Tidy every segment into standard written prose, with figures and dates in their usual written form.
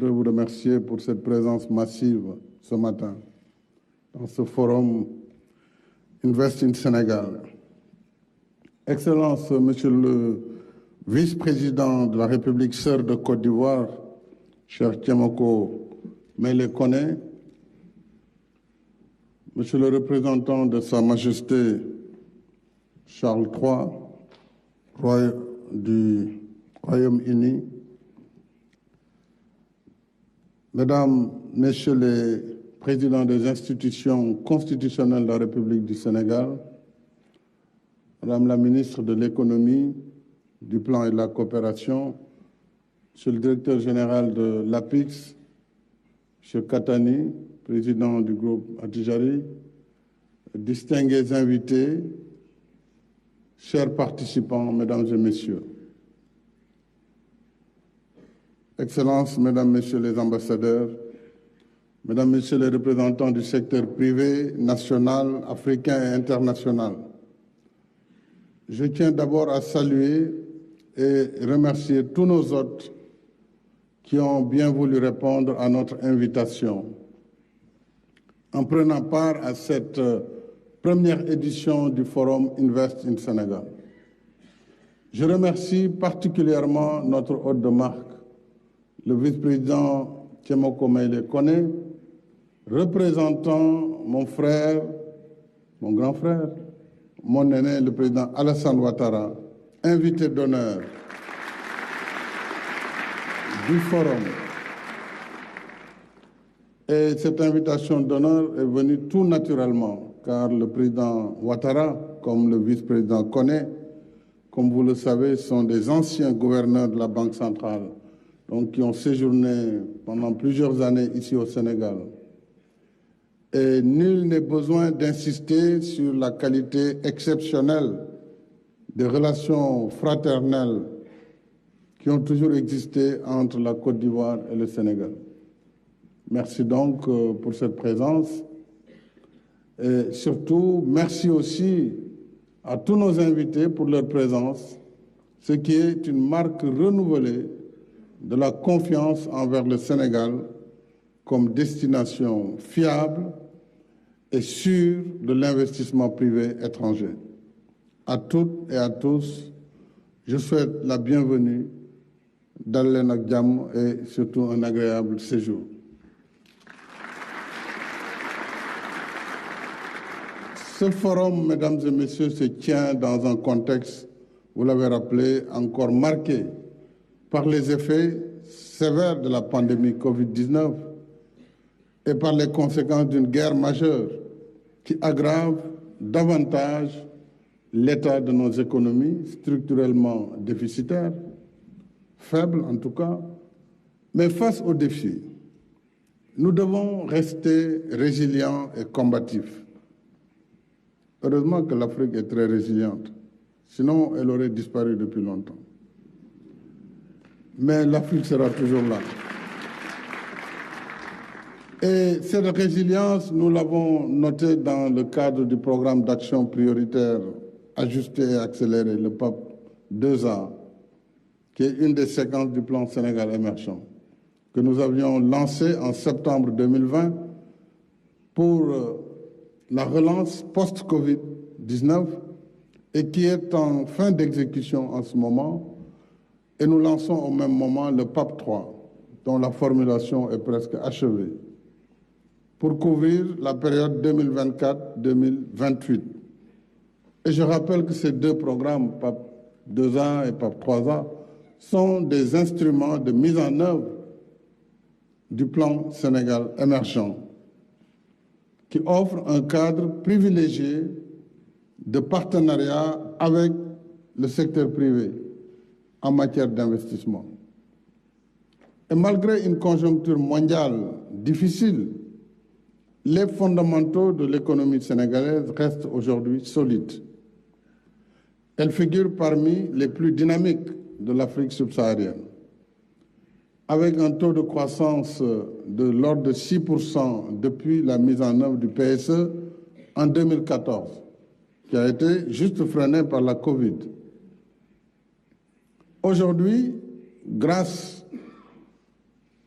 voudrais vous remercier pour cette présence massive ce matin dans ce forum Invest in Sénégal. Excellence, Monsieur le vice-président de la République sœur de Côte d'Ivoire, cher Tiemoko Mele Koné, Monsieur le représentant de Sa Majesté Charles III, roi du Royaume-Uni, Mesdames, Messieurs les présidents des institutions constitutionnelles de la République du Sénégal, Madame la ministre de l'Économie, du Plan et de la Coopération, Monsieur le directeur général de l'APIX, Monsieur Katani, président du groupe Attijari, distingués invités, chers participants, Mesdames et Messieurs. Excellences, Mesdames, Messieurs les ambassadeurs, Mesdames, Messieurs les représentants du secteur privé, national, africain et international, je tiens d'abord à saluer et remercier tous nos hôtes qui ont bien voulu répondre à notre invitation en prenant part à cette première édition du Forum Invest in Sénégal. Je remercie particulièrement notre hôte de marque, le vice-président Tiemoko Mele Koné, représentant mon frère, mon grand frère, mon aîné, le président Alassane Ouattara, invité d'honneur du forum. Et cette invitation d'honneur est venue tout naturellement, car le président Ouattara, comme le vice-président Koné, comme vous le savez, sont des anciens gouverneurs de la Banque centrale, donc qui ont séjourné pendant plusieurs années ici au Sénégal. Et nul n'est besoin d'insister sur la qualité exceptionnelle des relations fraternelles qui ont toujours existé entre la Côte d'Ivoire et le Sénégal. Merci donc pour cette présence. Et surtout, merci aussi à tous nos invités pour leur présence, ce qui est une marque renouvelée de la confiance envers le Sénégal comme destination fiable et sûre de l'investissement privé étranger. À toutes et à tous, je souhaite la bienvenue, dal leen ak jàmm et surtout un agréable séjour. Ce forum, mesdames et messieurs, se tient dans un contexte, vous l'avez rappelé, encore marqué par les effets sévères de la pandémie Covid-19 et par les conséquences d'une guerre majeure qui aggrave davantage l'état de nos économies structurellement déficitaires, faibles en tout cas, mais face aux défis, nous devons rester résilients et combatifs. Heureusement que l'Afrique est très résiliente, sinon elle aurait disparu depuis longtemps. Mais l'Afrique sera toujours là. Et cette résilience, nous l'avons notée dans le cadre du programme d'action prioritaire ajusté et accéléré, le PAP 2A, qui est une des séquences du plan Sénégal émergent, que nous avions lancé en septembre 2020 pour la relance post-Covid-19 et qui est en fin d'exécution en ce moment. Et nous lançons au même moment le PAP 3, dont la formulation est presque achevée, pour couvrir la période 2024-2028. Et je rappelle que ces deux programmes, PAP 2A et PAP 3A, sont des instruments de mise en œuvre du plan Sénégal émergent, qui offre un cadre privilégié de partenariat avec le secteur privé en matière d'investissement. Et malgré une conjoncture mondiale difficile, les fondamentaux de l'économie sénégalaise restent aujourd'hui solides. Elle figure parmi les plus dynamiques de l'Afrique subsaharienne, avec un taux de croissance de l'ordre de 6% depuis la mise en œuvre du PSE en 2014, qui a été juste freiné par la Covid. Aujourd'hui, grâce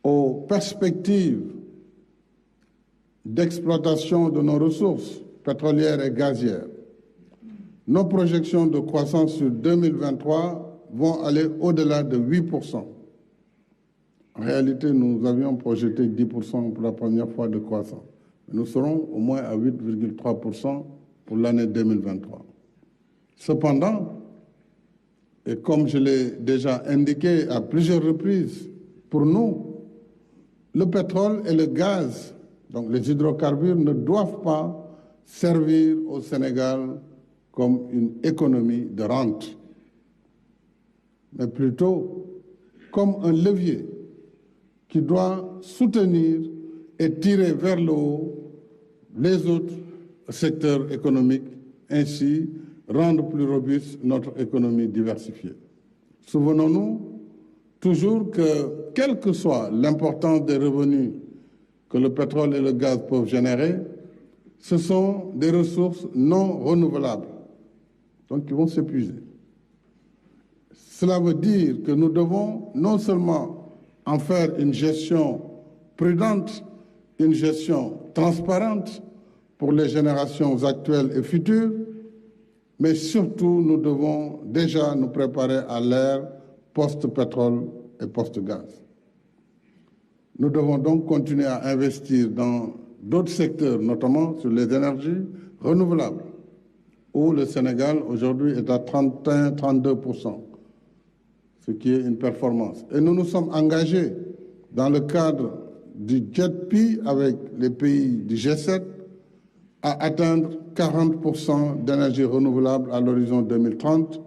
aux perspectives d'exploitation de nos ressources pétrolières et gazières, nos projections de croissance sur 2023 vont aller au-delà de 8%. En réalité, nous avions projeté 10% pour la première fois de croissance. Nous serons au moins à 8,3% pour l'année 2023. Cependant, et comme je l'ai déjà indiqué à plusieurs reprises, pour nous, le pétrole et le gaz, donc les hydrocarbures, ne doivent pas servir au Sénégal comme une économie de rente, mais plutôt comme un levier qui doit soutenir et tirer vers le haut les autres secteurs économiques, ainsi rendre plus robuste notre économie diversifiée. Souvenons-nous toujours que, quelle que soit l'importance des revenus que le pétrole et le gaz peuvent générer, ce sont des ressources non renouvelables, donc qui vont s'épuiser. Cela veut dire que nous devons non seulement en faire une gestion prudente, une gestion transparente pour les générations actuelles et futures, mais surtout nous devons déjà nous préparer à l'ère post-pétrole et post-gaz. Nous devons donc continuer à investir dans d'autres secteurs, notamment sur les énergies renouvelables, où le Sénégal aujourd'hui est à 31-32%, ce qui est une performance. Et nous nous sommes engagés dans le cadre du JETP avec les pays du G7 à atteindre 40% d'énergie renouvelable à l'horizon 2030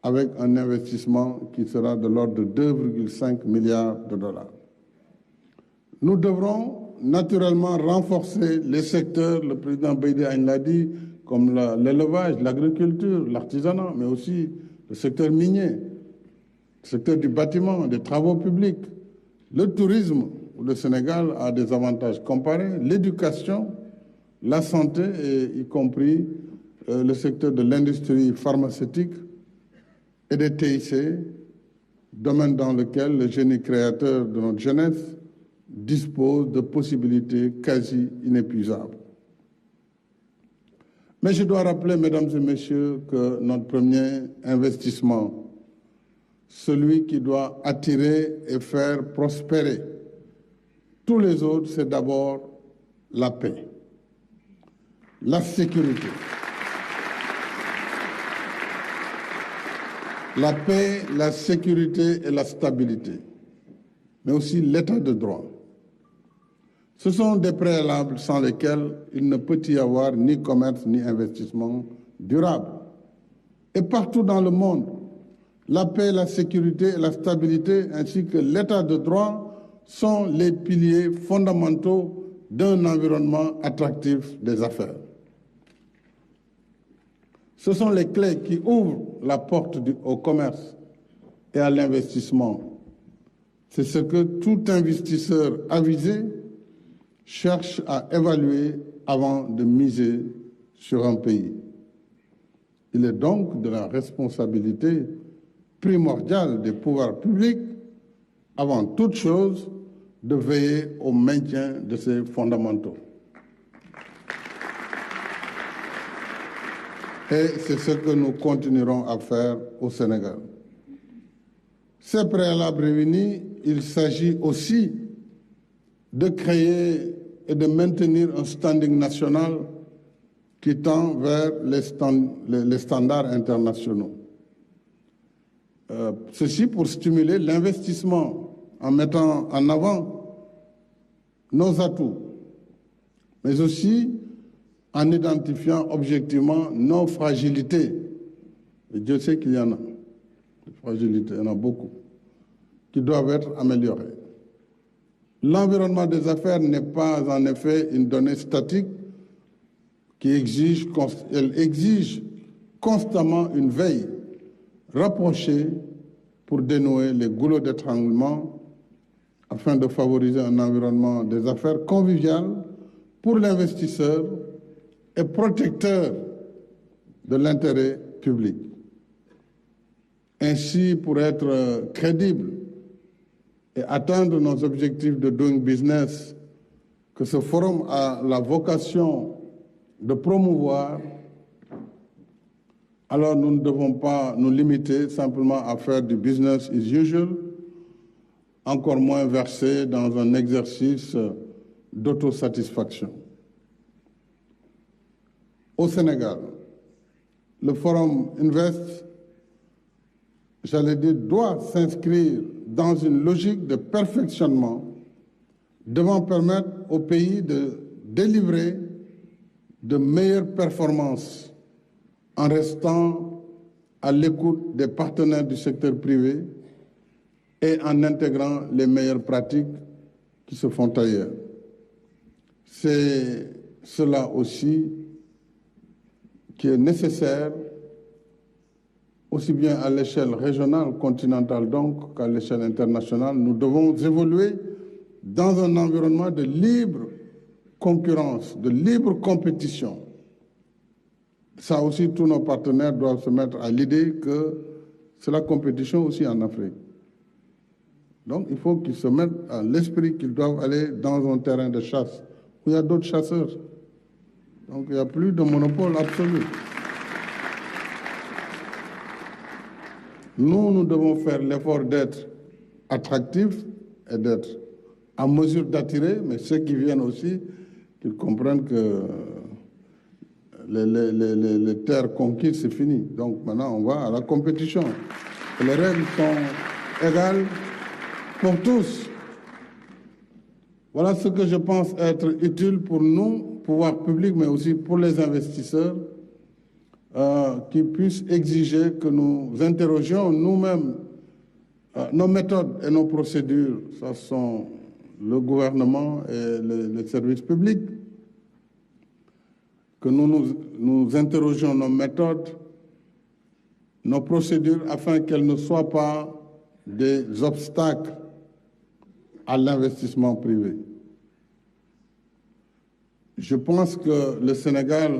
avec un investissement qui sera de l'ordre de 2,5 milliards de dollars. Nous devrons naturellement renforcer les secteurs, le président Beydi Agne l'a dit, comme l'élevage, l'agriculture, l'artisanat, mais aussi le secteur minier, le secteur du bâtiment, des travaux publics, le tourisme, où le Sénégal a des avantages comparés, l'éducation, la santé, et y compris le secteur de l'industrie pharmaceutique et des TIC, domaine dans lequel le génie créateur de notre jeunesse dispose de possibilités quasi inépuisables. Mais je dois rappeler, mesdames et messieurs, que notre premier investissement, celui qui doit attirer et faire prospérer tous les autres, c'est d'abord la paix, la sécurité. La paix, la sécurité et la stabilité, mais aussi l'état de droit. Ce sont des préalables sans lesquels il ne peut y avoir ni commerce ni investissement durable. Et partout dans le monde, la paix, la sécurité et la stabilité ainsi que l'état de droit sont les piliers fondamentaux d'un environnement attractif des affaires. Ce sont les clés qui ouvrent la porte au commerce et à l'investissement. C'est ce que tout investisseur avisé cherche à évaluer avant de miser sur un pays. Il est donc de la responsabilité primordiale des pouvoirs publics, avant toute chose, de veiller au maintien de ces fondamentaux. Et c'est ce que nous continuerons à faire au Sénégal. Ces préalables réunis, il s'agit aussi de créer et de maintenir un standing national qui tend vers les standards internationaux. Ceci pour stimuler l'investissement en mettant en avant nos atouts, mais aussi en identifiant objectivement nos fragilités. Et Dieu sait qu'il y en a, des fragilités, il y en a beaucoup, qui doivent être améliorées. L'environnement des affaires n'est pas en effet une donnée statique elle exige constamment une veille rapprochée pour dénouer les goulots d'étranglement afin de favoriser un environnement des affaires convivial pour l'investisseur et protecteur de l'intérêt public. Ainsi, pour être crédible et atteindre nos objectifs de doing business que ce forum a la vocation de promouvoir, alors nous ne devons pas nous limiter simplement à faire du business as usual, encore moins verser dans un exercice d'autosatisfaction. Au Sénégal, le Forum Invest, j'allais dire, doit s'inscrire dans une logique de perfectionnement devant permettre au pays de délivrer de meilleures performances en restant à l'écoute des partenaires du secteur privé et en intégrant les meilleures pratiques qui se font ailleurs. C'est cela aussi qui est nécessaire, aussi bien à l'échelle régionale, continentale donc, qu'à l'échelle internationale. Nous devons évoluer dans un environnement de libre concurrence, de libre compétition. Ça aussi, tous nos partenaires doivent se mettre à l'idée que c'est la compétition aussi en Afrique. Donc, il faut qu'ils se mettent à l'esprit qu'ils doivent aller dans un terrain de chasse où il y a d'autres chasseurs. Donc, il n'y a plus de monopole absolu. Nous devons faire l'effort d'être attractifs et d'être en mesure d'attirer, mais ceux qui viennent aussi, qu'ils comprennent que les terres conquises, c'est fini. Donc maintenant, on va à la compétition. Et les règles sont égales pour tous. Voilà ce que je pense être utile pour nous, pouvoir public, mais aussi pour les investisseurs, qui puissent exiger que nous interrogions nous-mêmes nos méthodes et nos procédures. Ce sont le gouvernement et les services publics. Que nous interrogions nos méthodes, nos procédures, afin qu'elles ne soient pas des obstacles à l'investissement privé. Je pense que le Sénégal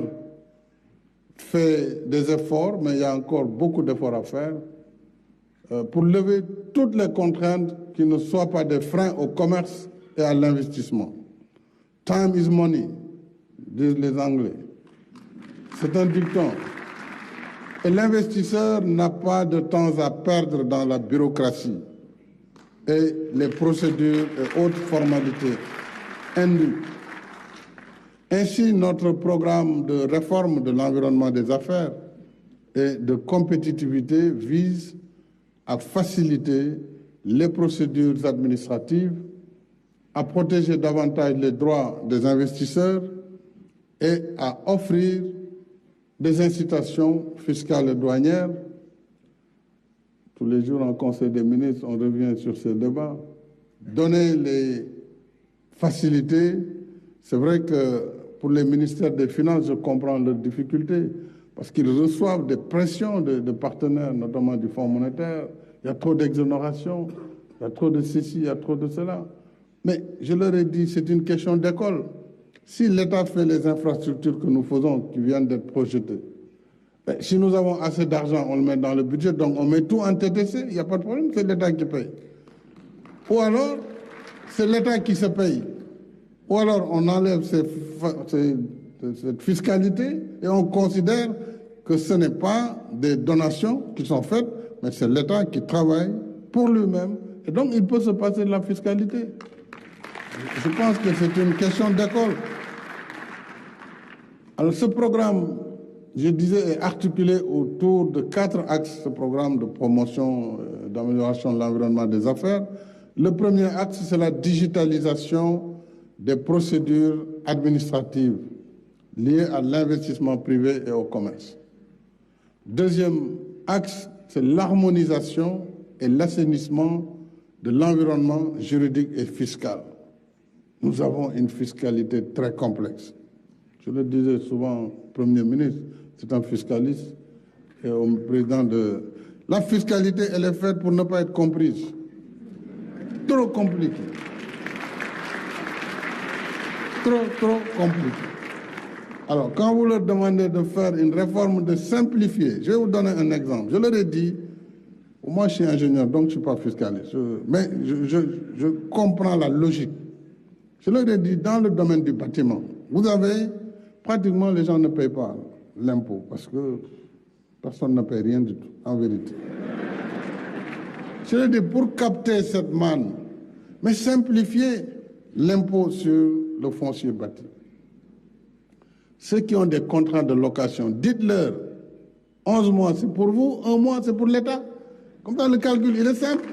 fait des efforts, mais il y a encore beaucoup d'efforts à faire pour lever toutes les contraintes qui ne soient pas des freins au commerce et à l'investissement. Time is money, disent les Anglais. C'est un dicton. Et l'investisseur n'a pas de temps à perdre dans la bureaucratie et les procédures et autres formalités indues. Ainsi, notre programme de réforme de l'environnement des affaires et de compétitivité vise à faciliter les procédures administratives, à protéger davantage les droits des investisseurs et à offrir des incitations fiscales et douanières. Tous les jours en Conseil des ministres, on revient sur ces débats. Donner les facilités. C'est vrai que pour les ministères des Finances, je comprends leurs difficultés parce qu'ils reçoivent des pressions de partenaires, notamment du Fonds monétaire. Il y a trop d'exonérations, il y a trop de ceci, il y a trop de cela. Mais je leur ai dit, c'est une question d'école. Si l'État fait les infrastructures que nous faisons, qui viennent d'être projetées, si nous avons assez d'argent, on le met dans le budget, donc on met tout en TTC, il n'y a pas de problème, c'est l'État qui paye. Ou alors, c'est l'État qui se paye. Ou alors, on enlève cette fiscalité et on considère que ce n'est pas des donations qui sont faites, mais c'est l'État qui travaille pour lui-même. Et donc, il peut se passer de la fiscalité. Je pense que c'est une question d'école. Alors, ce programme, je disais, est articulé autour de 4 axes, ce programme de promotion, d'amélioration de l'environnement des affaires. Le premier axe, c'est la digitalisation des procédures administratives liées à l'investissement privé et au commerce. Deuxième axe, c'est l'harmonisation et l'assainissement de l'environnement juridique et fiscal. Nous avons une fiscalité très complexe. Je le disais souvent au Premier ministre, c'est un fiscaliste, et au président de... La fiscalité, elle est faite pour ne pas être comprise. Trop compliqué. Trop compliqué. Alors, quand vous leur demandez de faire une réforme, de simplifier, je vais vous donner un exemple. Je leur ai dit, Moi, je suis ingénieur, donc je ne suis pas fiscaliste. Mais je comprends la logique. Je leur ai dit, dans le domaine du bâtiment, vous avez, pratiquement les gens ne payent pas l'impôt parce que personne ne paye rien du tout, en vérité. Je leur ai dit, pour capter cette manne, mais simplifier l'impôt sur le foncier bâti. Ceux qui ont des contrats de location, dites-leur, 11 mois c'est pour vous, 1 mois c'est pour l'État. Comme ça, le calcul, il est simple.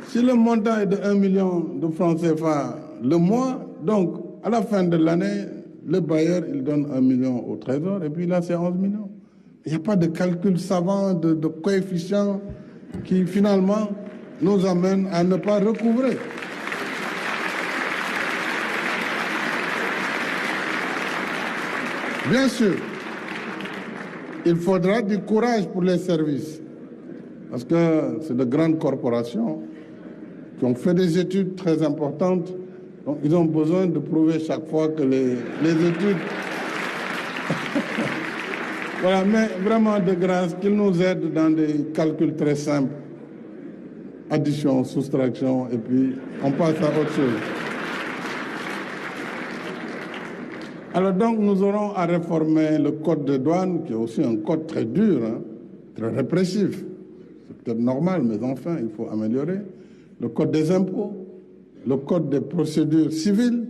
Si le montant est de 1 million de francs CFA le mois, donc à la fin de l'année, le bailleur, il donne 1 million au trésor et puis là, c'est 11 millions. Il n'y a pas de calcul savant, de coefficient qui finalement nous amène à ne pas recouvrer. Bien sûr, il faudra du courage pour les services, parce que c'est de grandes corporations qui ont fait des études très importantes, donc ils ont besoin de prouver chaque fois que les études... Voilà, mais vraiment de grâce, qu'ils nous aident dans des calculs très simples, addition, soustraction, et puis on passe à autre chose. Alors donc, nous aurons à réformer le code de douane, qui est aussi un code très dur, hein, très répressif. C'est peut-être normal, mais enfin, il faut améliorer. Le code des impôts, le code des procédures civiles,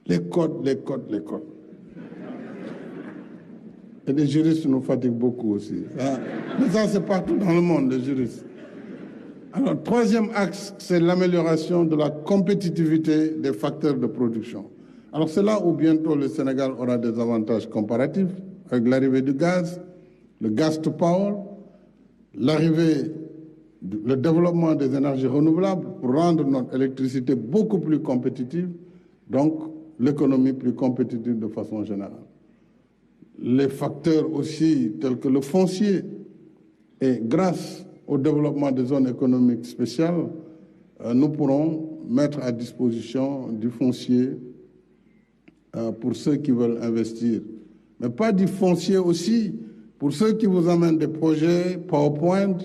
les codes. Et les juristes nous fatiguent beaucoup aussi. Hein. Mais ça, c'est partout dans le monde, les juristes. Alors, troisième axe, c'est l'amélioration de la compétitivité des facteurs de production. Alors, c'est là où bientôt le Sénégal aura des avantages comparatifs, avec l'arrivée du gaz, le gas to power, le développement des énergies renouvelables pour rendre notre électricité beaucoup plus compétitive, donc l'économie plus compétitive de façon générale. Les facteurs aussi tels que le foncier, et grâce au développement des zones économiques spéciales, nous pourrons mettre à disposition du foncier pour ceux qui veulent investir. Mais pas du foncier aussi pour ceux qui vous amènent des projets PowerPoint,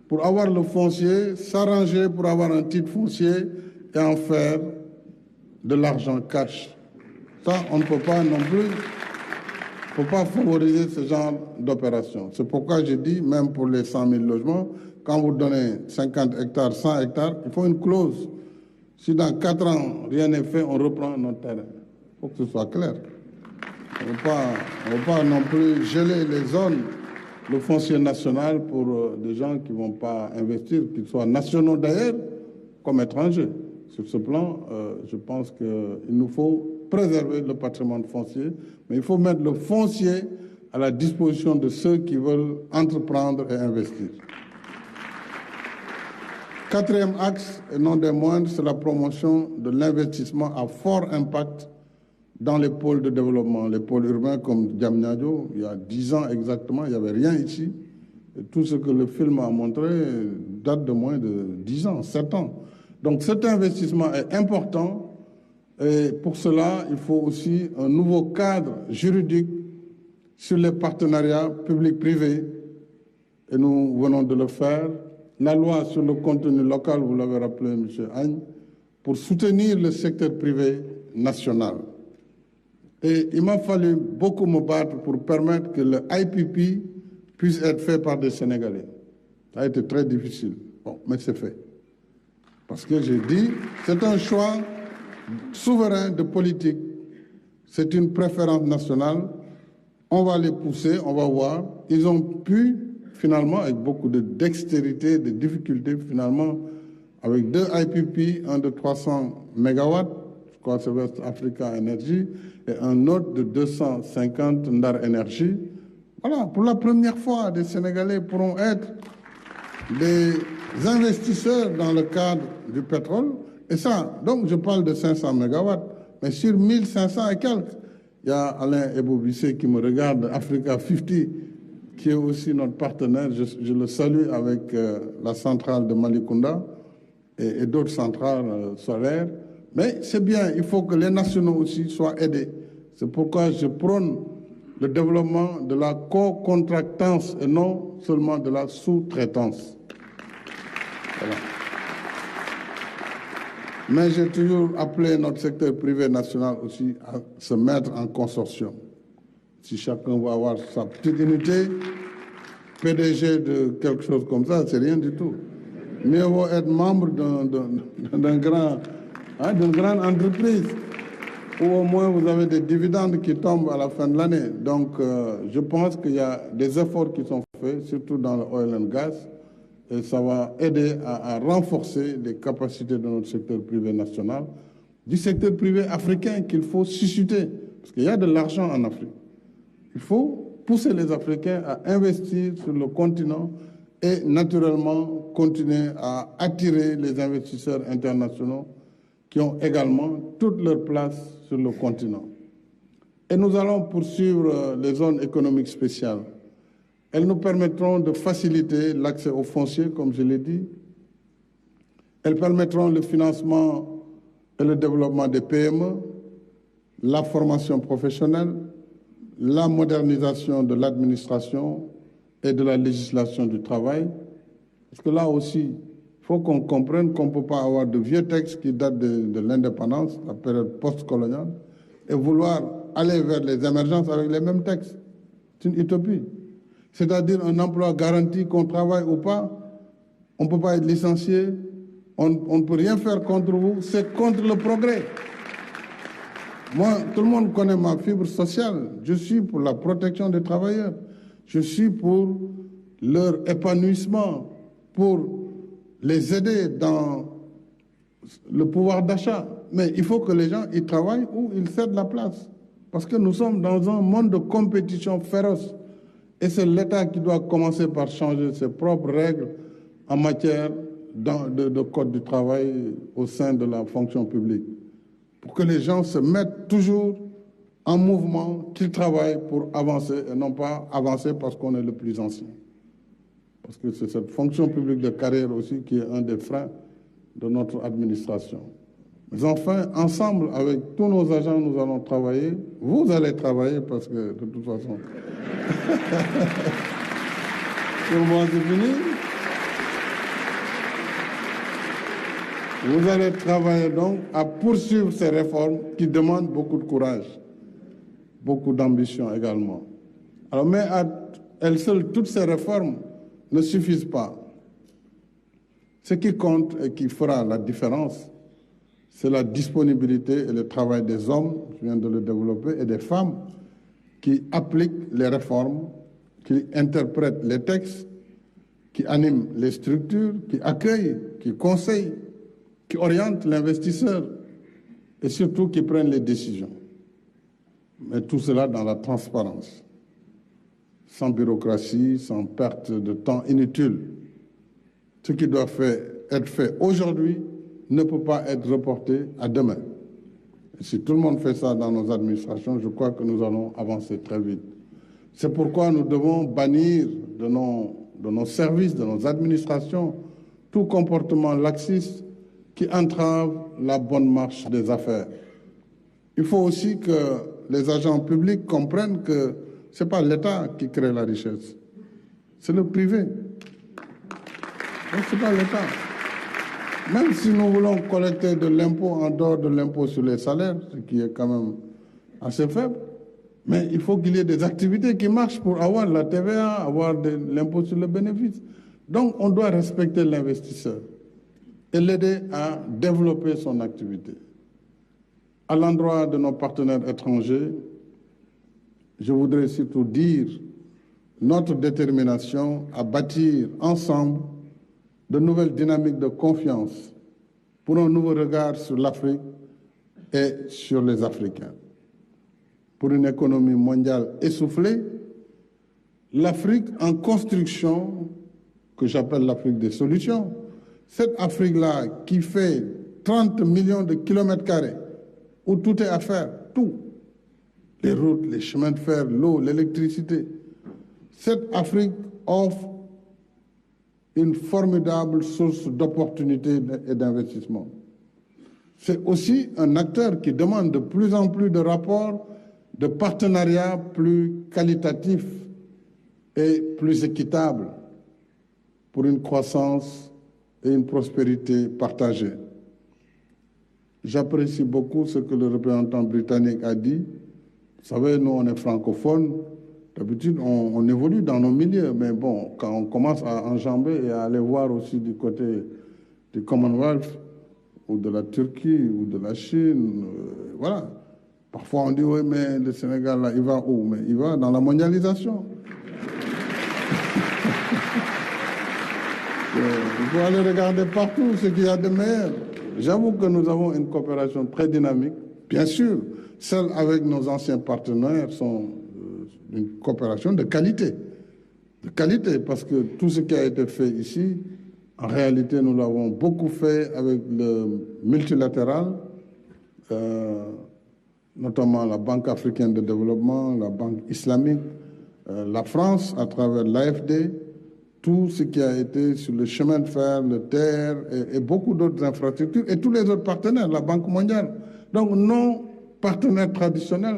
pour avoir le foncier, s'arranger pour avoir un titre foncier et en faire de l'argent cash. Ça, on ne peut pas non plus, il ne faut pas favoriser ce genre d'opération. C'est pourquoi je dis, même pour les 100 000 logements, quand vous donnez 50 hectares, 100 hectares, il faut une clause. Si dans 4 ans, rien n'est fait, on reprend notre terrain. Il faut que ce soit clair. On ne va pas non plus geler les zones, le foncier national pour des gens qui ne vont pas investir, qu'ils soient nationaux d'ailleurs, comme étrangers. Sur ce plan, je pense qu'il nous faut préserver le patrimoine foncier, mais il faut mettre le foncier à la disposition de ceux qui veulent entreprendre et investir. Quatrième axe, et non des moindres, c'est la promotion de l'investissement à fort impact dans les pôles de développement, les pôles urbains comme Diamniadio. Il y a 10 ans exactement, il n'y avait rien ici. Et tout ce que le film a montré date de moins de 10 ans, 7 ans. Donc cet investissement est important et pour cela, il faut aussi un nouveau cadre juridique sur les partenariats publics-privés. Et nous venons de le faire. La loi sur le contenu local, vous l'avez rappelé, M. Agne, pour soutenir le secteur privé national. Et il m'a fallu beaucoup me battre pour permettre que le IPP puisse être fait par des Sénégalais. Ça a été très difficile. Bon, mais c'est fait. Parce que j'ai dit, c'est un choix souverain de politique. C'est une préférence nationale. On va les pousser, on va voir. Ils ont pu, finalement, avec beaucoup de dextérité, de difficultés, finalement, avec 2 IPP, un de 300 MW, je crois que c'est West Africa Energy, et un autre de 250 Ndar Energy. Voilà, pour la première fois, des Sénégalais pourront être des investisseurs dans le cadre du pétrole. Et ça, donc je parle de 500 MW, mais sur 1500 et quelques, il y a Alain Ebobissé qui me regarde, Africa 50, qui est aussi notre partenaire. Je le salue avec la centrale de Malicounda et d'autres centrales solaires. Mais c'est bien, il faut que les nationaux aussi soient aidés. C'est pourquoi je prône le développement de la co-contractance et non seulement de la sous-traitance. Voilà. Mais j'ai toujours appelé notre secteur privé national aussi à se mettre en consortium. Si chacun va avoir sa petite unité, PDG de quelque chose comme ça, c'est rien du tout. Mieux vaut être membre d'une grande entreprise où au moins vous avez des dividendes qui tombent à la fin de l'année. Donc, je pense qu'il y a des efforts qui sont faits, surtout dans le oil and gas, et ça va aider à renforcer les capacités de notre secteur privé national, du secteur privé africain qu'il faut susciter, parce qu'il y a de l'argent en Afrique. Il faut pousser les Africains à investir sur le continent et naturellement continuer à attirer les investisseurs internationaux qui ont également toute leur place sur le continent. Et nous allons poursuivre les zones économiques spéciales. Elles nous permettront de faciliter l'accès aux fonciers, comme je l'ai dit. Elles permettront le financement et le développement des PME, la formation professionnelle, la modernisation de l'administration et de la législation du travail. Parce que là aussi, il faut qu'on comprenne qu'on ne peut pas avoir de vieux textes qui datent de l'indépendance, la période post-coloniale, et vouloir aller vers les émergences avec les mêmes textes. C'est une utopie. C'est-à-dire un emploi garanti, qu'on travaille ou pas, on ne peut pas être licencié, on ne peut rien faire contre vous, c'est contre le progrès. Moi, tout le monde connaît ma fibre sociale. Je suis pour la protection des travailleurs. Je suis pour leur épanouissement, pour les aider dans le pouvoir d'achat. Mais il faut que les gens y travaillent ou ils cèdent la place. Parce que nous sommes dans un monde de compétition féroce. Et c'est l'État qui doit commencer par changer ses propres règles en matière de code du travail au sein de la fonction publique. Pour que les gens se mettent toujours en mouvement, qu'ils travaillent pour avancer et non pas avancer parce qu'on est le plus ancien. Parce que c'est cette fonction publique de carrière aussi qui est un des freins de notre administration. Mais enfin, ensemble, avec tous nos agents, nous allons travailler. Vous allez travailler parce que, de toute façon, pour moi, c'est fini. Vous allez travailler donc à poursuivre ces réformes qui demandent beaucoup de courage, beaucoup d'ambition également. Alors, mais à elles seules, toutes ces réformes ne suffisent pas. Ce qui compte et qui fera la différence, c'est la disponibilité et le travail des hommes, je viens de le développer, et des femmes qui appliquent les réformes, qui interprètent les textes, qui animent les structures, qui accueillent, qui conseillent, qui orientent l'investisseur et surtout qui prennent les décisions. Mais tout cela dans la transparence, sans bureaucratie, sans perte de temps inutile. Ce qui doit être fait aujourd'hui ne peut pas être reporté à demain. Et si tout le monde fait ça dans nos administrations, je crois que nous allons avancer très vite. C'est pourquoi nous devons bannir de nos services, de nos administrations, tout comportement laxiste qui entrave la bonne marche des affaires. Il faut aussi que les agents publics comprennent que ce n'est pas l'État qui crée la richesse, c'est le privé. Donc ce n'est pas l'État. Même si nous voulons collecter de l'impôt en dehors de l'impôt sur les salaires, ce qui est quand même assez faible, mais il faut qu'il y ait des activités qui marchent pour avoir la TVA, avoir l'impôt sur le bénéfice. Donc on doit respecter l'investisseur et l'aider à développer son activité. À l'endroit de nos partenaires étrangers, je voudrais surtout dire notre détermination à bâtir ensemble de nouvelles dynamiques de confiance pour un nouveau regard sur l'Afrique et sur les Africains. Pour une économie mondiale essoufflée, l'Afrique en construction, que j'appelle l'Afrique des solutions, cette Afrique-là qui fait 30 millions de kilomètres carrés, où tout est à faire, tout, les routes, les chemins de fer, l'eau, l'électricité, cette Afrique offre une formidable source d'opportunités et d'investissement. C'est aussi un acteur qui demande de plus en plus de rapports de partenariats plus qualitatifs et plus équitables pour une croissance et une prospérité partagée. J'apprécie beaucoup ce que le représentant britannique a dit. Vous savez, nous, on est francophones. D'habitude, on évolue dans nos milieux. Mais bon, quand on commence à enjamber et à aller voir aussi du côté du Commonwealth ou de la Turquie ou de la Chine, voilà. Parfois, on dit, oui, mais le Sénégal, là, il va où? Mais il va dans la mondialisation. Il faut aller regarder partout ce qu'il y a de meilleur. J'avoue que nous avons une coopération très dynamique. Bien sûr, celles avec nos anciens partenaires sont une coopération de qualité. De qualité, parce que tout ce qui a été fait ici, en réalité, nous l'avons beaucoup fait avec le multilatéral, notamment la Banque africaine de développement, la Banque islamique, la France à travers l'AFD, tout ce qui a été sur le chemin de fer, le TER et beaucoup d'autres infrastructures, et tous les autres partenaires, la Banque mondiale. Donc nos partenaires traditionnels,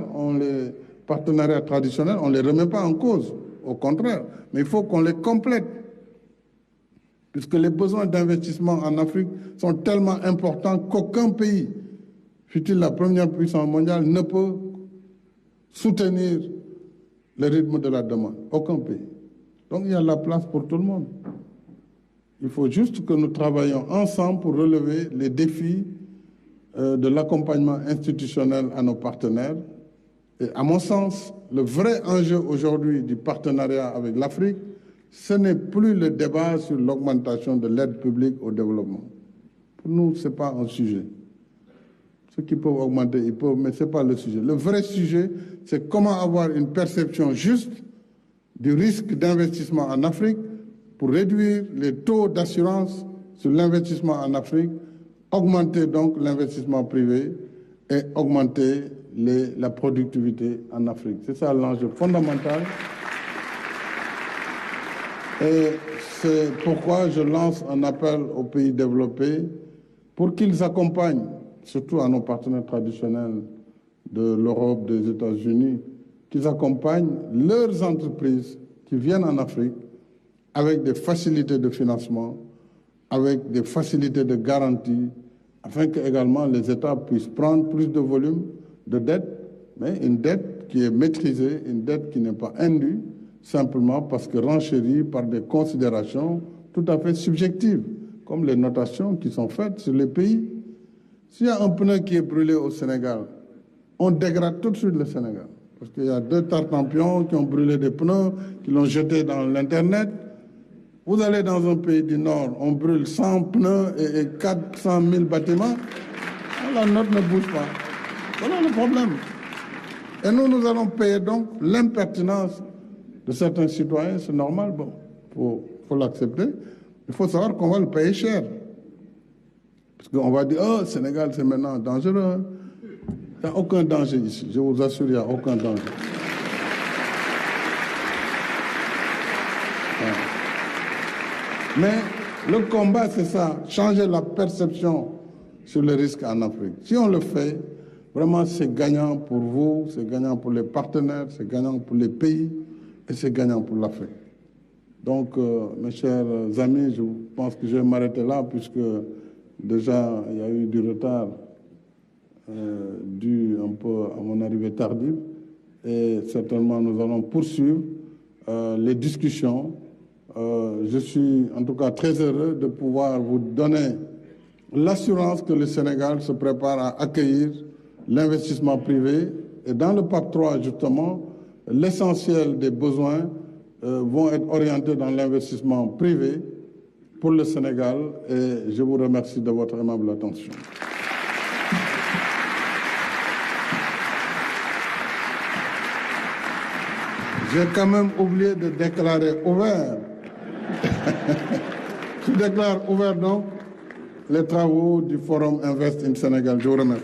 partenariats traditionnels, on ne les remet pas en cause, au contraire, mais il faut qu'on les complète, puisque les besoins d'investissement en Afrique sont tellement importants qu'aucun pays, fût-il la première puissance mondiale, ne peut soutenir le rythme de la demande. Aucun pays. Donc il y a de la place pour tout le monde. Il faut juste que nous travaillions ensemble pour relever les défis de l'accompagnement institutionnel à nos partenaires. Et à mon sens, le vrai enjeu aujourd'hui du partenariat avec l'Afrique, ce n'est plus le débat sur l'augmentation de l'aide publique au développement. Pour nous, ce n'est pas un sujet. Ceux qui peuvent augmenter, ils peuvent, mais ce n'est pas le sujet. Le vrai sujet, c'est comment avoir une perception juste du risque d'investissement en Afrique pour réduire les taux d'assurance sur l'investissement en Afrique, augmenter donc l'investissement privé et augmenter la productivité en Afrique. C'est ça l'enjeu fondamental. Et c'est pourquoi je lance un appel aux pays développés pour qu'ils accompagnent, surtout à nos partenaires traditionnels de l'Europe, des États-Unis, qu'ils accompagnent leurs entreprises qui viennent en Afrique avec des facilités de financement, avec des facilités de garantie, afin que également les États puissent prendre plus de volume de dette, mais une dette qui est maîtrisée, une dette qui n'est pas indue, simplement parce que renchérie par des considérations tout à fait subjectives, comme les notations qui sont faites sur les pays. S'il y a un pneu qui est brûlé au Sénégal, on dégrade tout de suite le Sénégal. Parce qu'il y a 2 tartampions qui ont brûlé des pneus, qui l'ont jeté dans l'Internet. Vous allez dans un pays du Nord, on brûle 100 pneus et 400 000 bâtiments. La note ne bouge pas. Voilà le problème. Et nous allons payer donc l'impertinence de certains citoyens. C'est normal, bon, faut l'accepter. Il faut savoir qu'on va le payer cher. Parce qu'on va dire, oh, Sénégal, c'est maintenant dangereux. Il n'y a aucun danger ici. Je vous assure, il n'y a aucun danger. Mais le combat, c'est ça, changer la perception sur le risque en Afrique. Si on le fait, vraiment, c'est gagnant pour vous, c'est gagnant pour les partenaires, c'est gagnant pour les pays et c'est gagnant pour l'Afrique. Donc, mes chers amis, je pense que je vais m'arrêter là puisque déjà, il y a eu du retard dû un peu à mon arrivée tardive et certainement nous allons poursuivre les discussions. Je suis en tout cas très heureux de pouvoir vous donner l'assurance que le Sénégal se prépare à accueillir l'investissement privé et dans le PAP 3 justement, l'essentiel des besoins vont être orientés dans l'investissement privé pour le Sénégal et je vous remercie de votre aimable attention. J'ai quand même oublié de déclarer ouvert. Je déclare ouvert donc les travaux du Forum Invest in Sénégal. Je vous remercie.